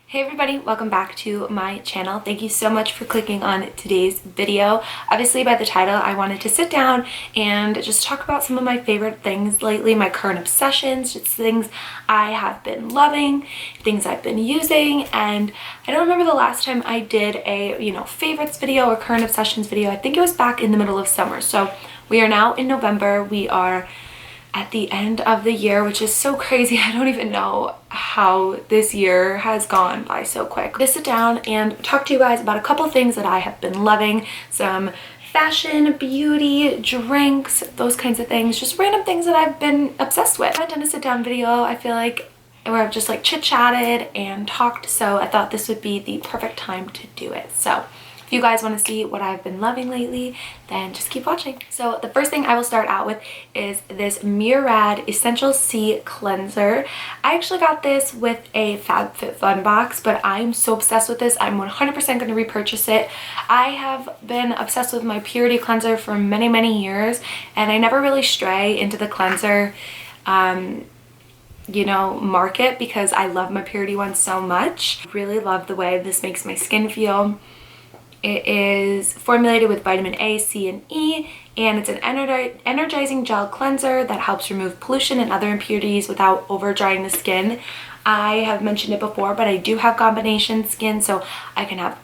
Hey everybody, welcome back to my channel. Thank you so much for clicking on today's video. Obviously by the title, I wanted to sit down and just talk about some of my favorite things lately, my current obsessions, just things I have been loving, things I've been using. And I don't remember the last time I did a, favorites video or current obsessions video. I think it was back in the middle of summer. So we are now in November. We are at the end of the year, which is so crazy. I don't even know how this year has gone by so quick. To sit down and talk to you guys about a couple things that I have been loving, some fashion, beauty, drinks, those kinds of things, just random things that I've been obsessed with. I haven't done a sit down video, I feel like, where I've just like chit-chatted and talked, so I thought this would be the perfect time to do it. So if you guys want to see what I've been loving lately, then just keep watching. So the first thing I will start out with is this Murad Essential C Cleanser. I actually got this with a FabFitFun box, but I'm so obsessed with this. I'm 100% going to repurchase it. I have been obsessed with my Purity Cleanser for many, many years, and I never really stray into the cleanser market because I love my Purity one so much. I really love the way this makes my skin feel. It is formulated with vitamin A, C, and E, and it's an energizing gel cleanser that helps remove pollution and other impurities without over drying the skin. I have mentioned it before, but I do have combination skin, so I can have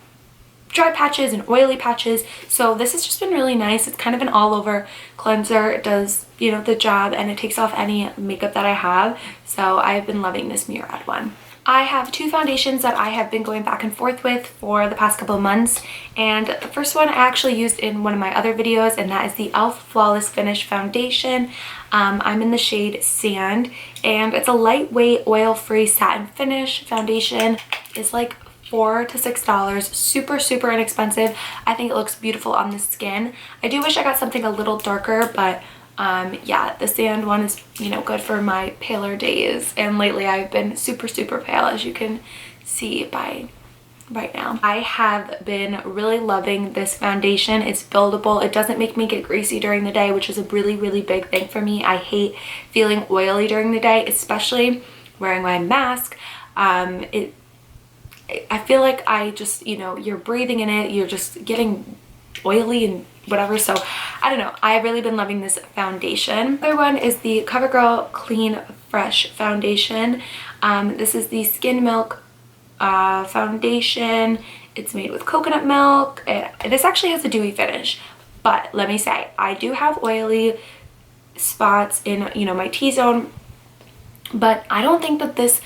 dry patches and oily patches. So this has just been really nice. It's kind of an all-over cleanser. It does, the job, and it takes off any makeup that I have. So I've been loving this Murad one. I have two foundations that I have been going back and forth with for the past couple of months, and the first one I actually used in one of my other videos, and that is the e.l.f. Flawless Finish Foundation. I'm in the shade Sand, and it's a lightweight oil-free satin finish foundation. It's like $4 to $6, super inexpensive. I think it looks beautiful on the skin. I do wish I got something a little darker, but yeah, the Sand one is, good for my paler days, and lately I've been super pale, as you can see by right now. I have been really loving this foundation. It's buildable. It doesn't make me get greasy during the day, which is a really big thing for me. I hate feeling oily during the day, especially wearing my mask. I feel like I just, you're breathing in it, you're just getting oily and whatever. So I don't know, I've really been loving this foundation. The other one is the CoverGirl Clean Fresh Foundation. This is the Skin Milk foundation. It's made with coconut milk. This actually has a dewy finish, but let me say, I do have oily spots in my T-zone, but I don't think that this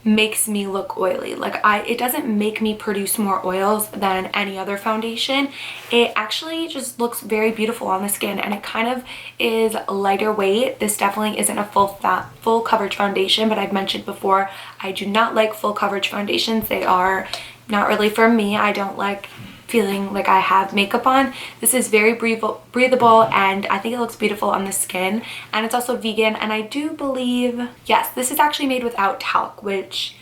makes me look oily. It doesn't make me produce more oils than any other foundation. It actually just looks very beautiful on the skin, and it kind of is lighter weight. This definitely isn't a full coverage foundation, but I've mentioned before, I do not like full coverage foundations. They are not really for me. I don't like feeling like I have makeup on. This is very breathable, and I think it looks beautiful on the skin, and it's also vegan, and I do believe, yes, this is actually made without talc, which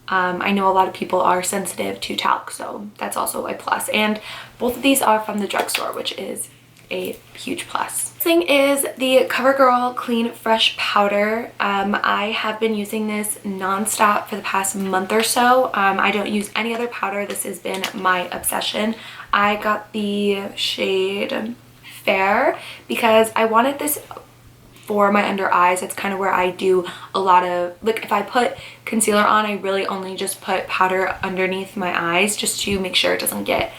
I know a lot of people are sensitive to talc, so that's also a plus. And both of these are from the drugstore, which is a huge plus. This thing is the CoverGirl Clean Fresh Powder. I have been using this non-stop for the past month or so. I don't use any other powder. This has been my obsession. I got the shade Fair because I wanted this for my under eyes. It's kind of where I do a lot of, if I put concealer on, I really only just put powder underneath my eyes just to make sure it doesn't get,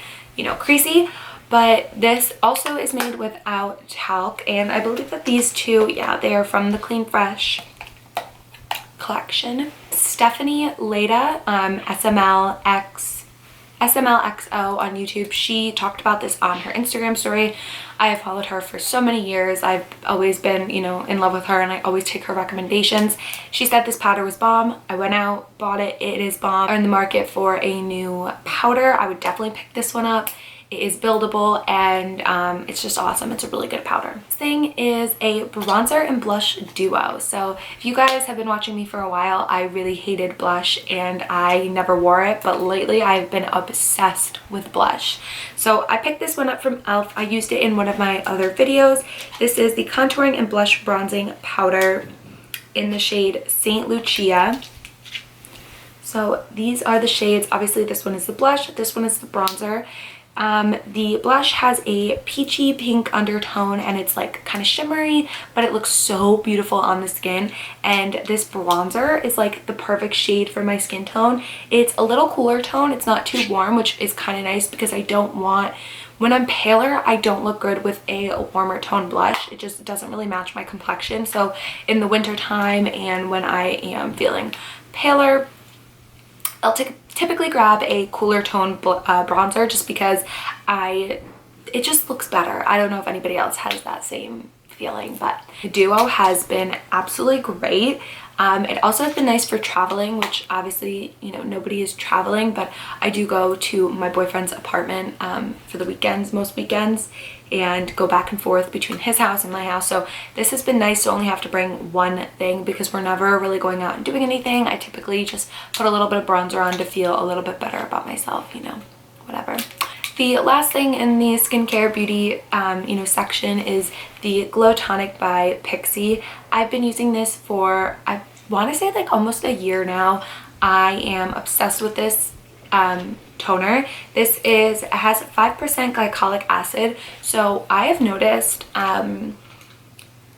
creasy. But this also is made without talc, and I believe that these two, yeah, they are from the Clean Fresh collection. Stephanie Leda, SMLXO on YouTube, she talked about this on her Instagram story. I have followed her for so many years. I've always been, in love with her, and I always take her recommendations. She said this powder was bomb. I went out, bought it. It is bomb. I'm in the market for a new powder. I would definitely pick this one up. It is buildable, and it's just awesome. It's a really good powder. This thing is a bronzer and blush duo. So if you guys have been watching me for a while, I really hated blush and I never wore it, but lately I've been obsessed with blush. So I picked this one up from e.l.f. I used it in one of my other videos. This is the Contouring and Blush Bronzing Powder in the shade Saint Lucia. So these are the shades. Obviously this one is the blush, this one is the bronzer. The blush has a peachy pink undertone and it's like kind of shimmery, but it looks so beautiful on the skin. And this bronzer is like the perfect shade for my skin tone. It's a little cooler tone, it's not too warm, which is kind of nice because I don't want, when I'm paler, I don't look good with a warmer tone blush. It just doesn't really match my complexion. So in the winter time and when I am feeling paler, I'll typically grab a cooler tone bronzer just because it just looks better. I don't know if anybody else has that same feeling, but the duo has been absolutely great. It also has been nice for traveling, which obviously, you know, nobody is traveling, but I do go to my boyfriend's apartment for the weekends, most weekends, and go back and forth between his house and my house. So this has been nice to only have to bring one thing because we're never really going out and doing anything. I typically just put a little bit of bronzer on to feel a little bit better about myself, you know, whatever. The last thing in the skincare beauty, you know, section is the Glow Tonic by Pixi. I've been using this for, I want to say like almost a year now. I am obsessed with this toner. This has 5% glycolic acid. So I have noticed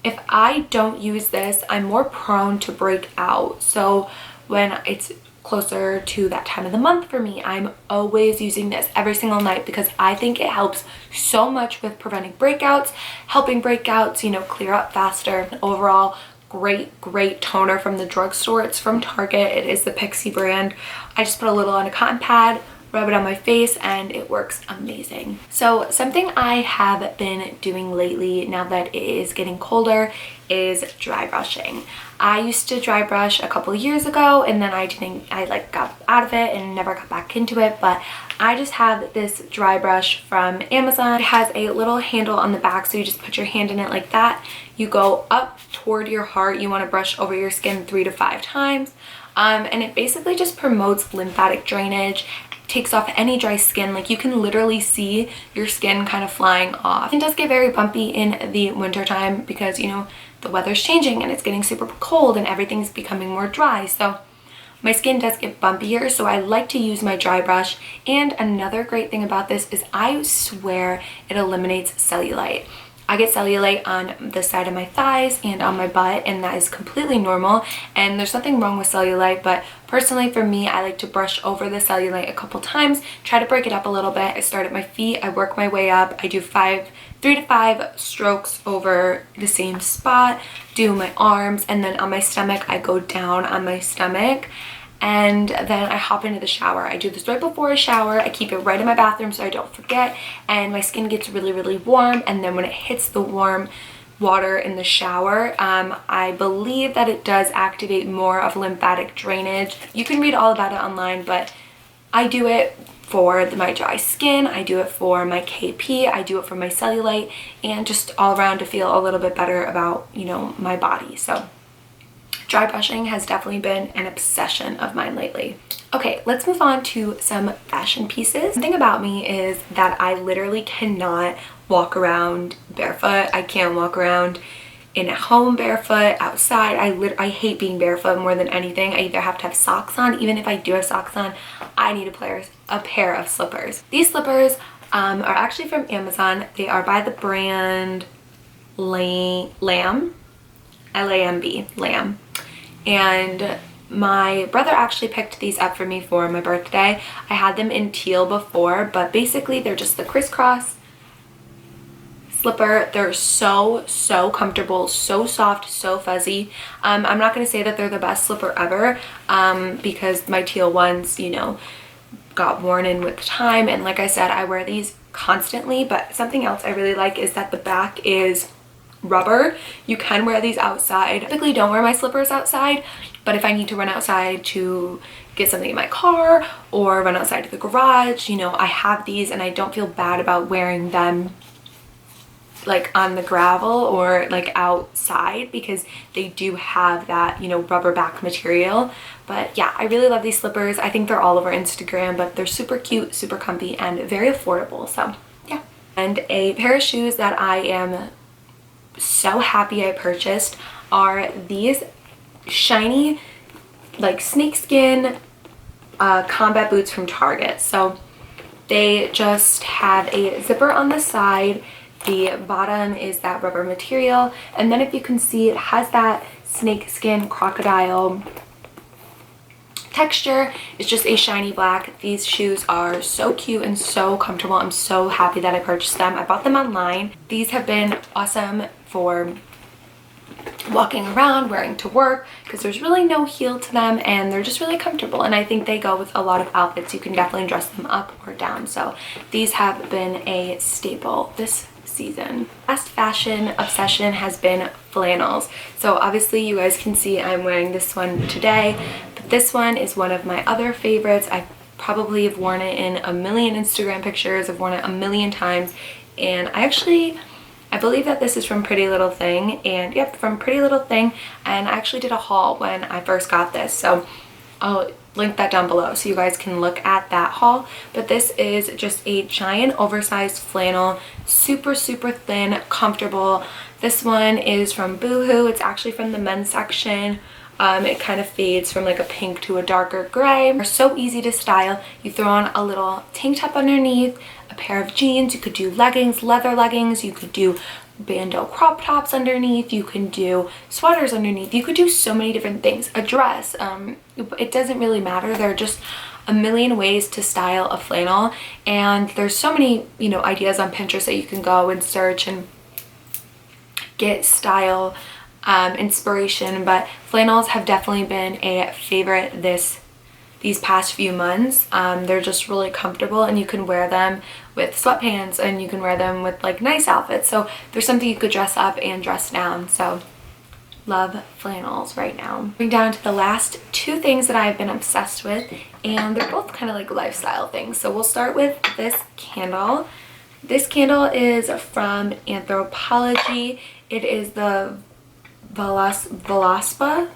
if I don't use this, I'm more prone to break out. So when it's closer to that time of the month for me, I'm always using this every single night because I think it helps so much with preventing breakouts, helping breakouts, you know, clear up faster. Overall, great toner from the drugstore. It's from Target. It is the Pixi brand. I just put a little on a cotton pad, rub it on my face, and it works amazing. So something I have been doing lately, now that it is getting colder, is dry brushing. I used to dry brush a couple of years ago, and then I like got out of it and never got back into it, but I just have this dry brush from Amazon. It has a little handle on the back, so you just put your hand in it like that. You go up toward your heart. You want to brush over your skin 3 to 5 times. And it basically just promotes lymphatic drainage, takes off any dry skin. Like you can literally see your skin kind of flying off. It does get very bumpy in the winter time because, you know, the weather's changing and it's getting super cold and everything's becoming more dry. So my skin does get bumpier, so I like to use my dry brush. And another great thing about this is I swear it eliminates cellulite. I get cellulite on the side of my thighs and on my butt, and that is completely normal, and there's nothing wrong with cellulite, but personally for me, I like to brush over the cellulite a couple times, try to break it up a little bit. I start at my feet, I work my way up, I do 3 to 5 strokes over the same spot, do my arms, and then on my stomach, I go down on my stomach. And then I hop into the shower. I do this right before I shower. I keep it right in my bathroom so I don't forget, and my skin gets really warm. And then when it hits the warm water in the shower, I believe that it does activate more of lymphatic drainage. You can read all about it online, but I do it for my dry skin, I do it for my KP, I do it for my cellulite, and just all around to feel a little bit better about, you know, my body. So dry brushing has definitely been an obsession of mine lately. Okay, let's move on to some fashion pieces. One thing about me is that I literally cannot walk around barefoot. I can't walk around in a home barefoot, outside. I hate being barefoot more than anything. I either have to have socks on. Even if I do have socks on, I need a pair of slippers. These slippers are actually from Amazon. They are by the brand Lamb, L-A-M-B, Lamb. And my brother actually picked these up for me for my birthday. I had them in teal before, but basically they're just the crisscross slipper. They're so comfortable, so soft, so fuzzy. I'm not going to say that they're the best slipper ever because my teal ones, you know, got worn in with time, and like I said, I wear these constantly. But something else I really like is that the back is rubber. You can wear these outside. I typically don't wear my slippers outside, but if I need to run outside to get something in my car or run outside to the garage, you know, I have these and I don't feel bad about wearing them like on the gravel or like outside because they do have that, you know, rubber back material. But yeah, I really love these slippers. I think they're all over Instagram, but they're super cute, super comfy, and very affordable. So yeah. And a pair of shoes that I am so happy I purchased are these shiny like snakeskin combat boots from Target. So they just have a zipper on the side. The bottom is that rubber material, and then if you can see, it has that snake skin crocodile texture. It's just a shiny black. These shoes are so cute and so comfortable. I'm so happy that I purchased them. I bought them online. These have been awesome for walking around, wearing to work, because there's really no heel to them and they're just really comfortable, and I think they go with a lot of outfits. You can definitely dress them up or down. So these have been a staple this season. Last fashion obsession has been flannels. So obviously you guys can see I'm wearing this one today, but this one is one of my other favorites. I probably have worn it in a million Instagram pictures. I've worn it a million times, and I believe that this is from Pretty Little Thing, and yep, from Pretty Little Thing, and I actually did a haul when I first got this, so I'll link that down below so you guys can look at that haul. But this is just a giant oversized flannel, super thin, comfortable. This one is from Boohoo. It's actually from the men's section. It kind of fades from like a pink to a darker gray. They're so easy to style. You throw on a little tank top underneath, a pair of jeans. You could do leggings, leather leggings. You could do bandeau crop tops underneath. You can do sweaters underneath. You could do so many different things. A dress. It doesn't really matter. There are just a million ways to style a flannel, and there's so many, you know, ideas on Pinterest that you can go and search and get style inspiration. But flannels have definitely been a favorite these past few months. They're just really comfortable, and you can wear them with sweatpants, and you can wear them with like nice outfits. So there's something you could dress up and dress down. So love flannels right now. Moving down to the last two things that I've been obsessed with, and they're both kind of like lifestyle things. So we'll start with this candle. This candle is from Anthropologie. It is the Velaspa.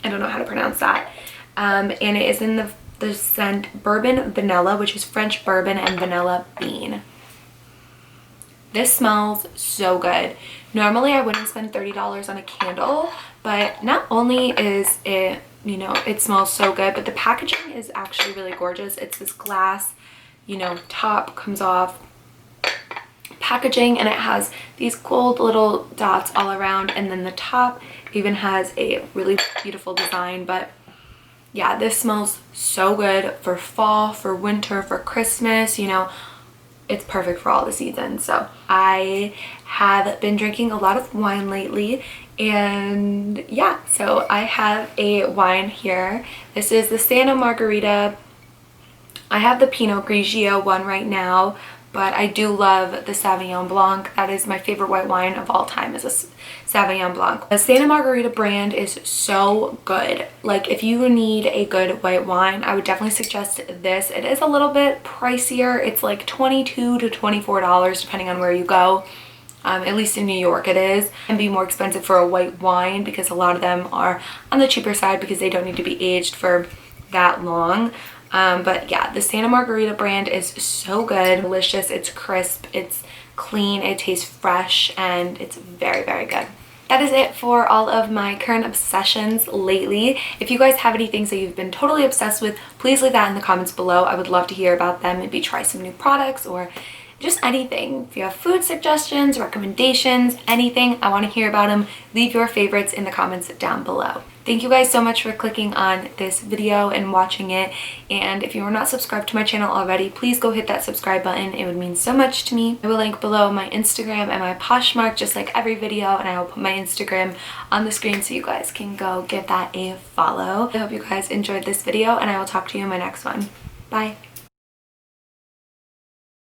I don't know how to pronounce that. And it is in the scent Bourbon Vanilla, which is French bourbon and vanilla bean. This smells so good. Normally I wouldn't spend $30 on a candle, but not only is it, you know, it smells so good, but the packaging is actually really gorgeous. It's this glass, you know, top comes off packaging, and it has these gold little dots all around, and then the top even has a really beautiful design. But yeah, this smells so good for fall, for winter, for Christmas. You know, it's perfect for all the seasons. So I have been drinking a lot of wine lately, and yeah, so I have a wine here. This is the Santa Margherita. I have the Pinot Grigio one right now, but I do love the Sauvignon Blanc. That is my favorite white wine of all time, is a Sauvignon Blanc. The Santa Margherita brand is so good. Like, if you need a good white wine, I would definitely suggest this. It is a little bit pricier. It's like $22 to $24 depending on where you go. At least in New York it is. And be more expensive for a white wine because a lot of them are on the cheaper side because they don't need to be aged for that long. But yeah, the Santa Margherita brand is so good, delicious, it's crisp, it's clean, it tastes fresh, and it's very good. That is it for all of my current obsessions lately. If you guys have any things that you've been totally obsessed with, please leave that in the comments below. I would love to hear about them. Maybe try some new products or just anything. If you have food suggestions, recommendations, anything, I want to hear about them. Leave your favorites in the comments down below. Thank you guys so much for clicking on this video and watching it. And if you are not subscribed to my channel already, please go hit that subscribe button. It would mean so much to me. I will link below my Instagram and my Poshmark just like every video, and I will put my Instagram on the screen so you guys can go give that a follow. I hope you guys enjoyed this video, and I will talk to you in my next one. Bye.